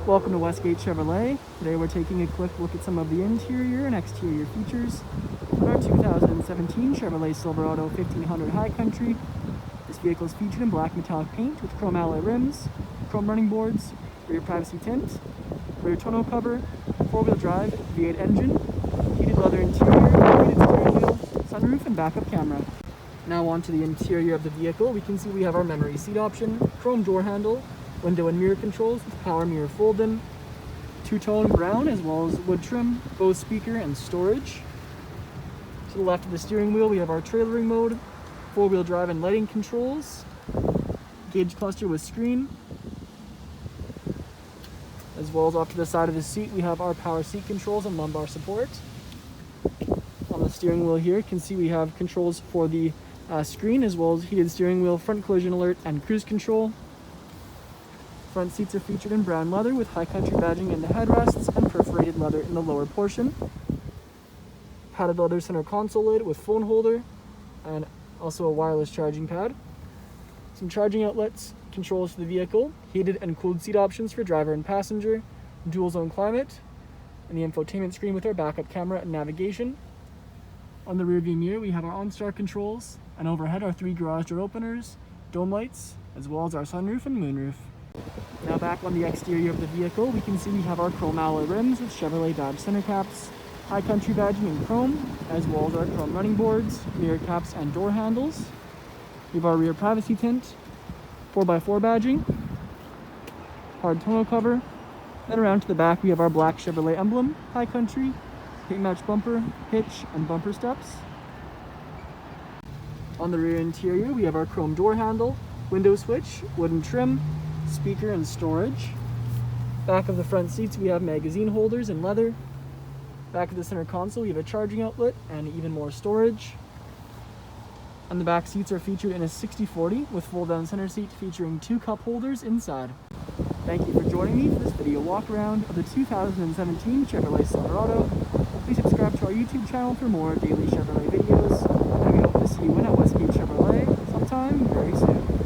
Welcome to Westgate Chevrolet. Today we're taking a quick look at some of the interior and exterior features on our 2017 Chevrolet Silverado 1500 High Country. This vehicle is featured in black metallic paint with chrome alloy rims, chrome running boards, rear privacy tint, rear tonneau cover, four-wheel drive V8 engine, heated leather interior, heated steering wheel, sunroof, and backup camera. Now onto the interior of the vehicle. We can see we have our memory seat option, chrome door handle, window and mirror controls with power mirror fold-in, two-tone brown as well as wood trim, Bose speaker, and storage. To the left of the steering wheel we have our trailering mode, four-wheel drive and lighting controls, gauge cluster with screen, as well as off to the side of the seat we have our power seat controls and lumbar support. On the steering wheel here you can see we have controls for the screen as well as heated steering wheel, front collision alert, and cruise control. Front seats are featured in brown leather with high country badging in the headrests and perforated leather in the lower portion. Padded leather center console lid with phone holder and also a wireless charging pad. Some charging outlets, controls for the vehicle, heated and cooled seat options for driver and passenger, dual zone climate, and the infotainment screen with our backup camera and navigation. On the rear view mirror we have our OnStar controls, and overhead are 3 garage door openers, dome lights, as well as our sunroof and moonroof. Now back on the exterior of the vehicle, we can see we have our chrome alloy rims with Chevrolet badge center caps, high country badging in chrome, as well as our chrome running boards, mirror caps, and door handles. We have our rear privacy tint, 4x4 badging, hard tonneau cover, and around to the back we have our black Chevrolet emblem, high country, paint match bumper, hitch, and bumper steps. On the rear interior we have our chrome door handle, window switch, wooden trim, speaker, and storage. Back of the front seats we have magazine holders in leather. Back of the center console we have a charging outlet and even more storage. And the back seats are featured in a 60/40 with fold down center seat featuring 2 cup holders inside. Thank you for joining me for this video walk around of the 2017 Chevrolet Silverado. Please subscribe to our YouTube channel for more daily Chevrolet videos.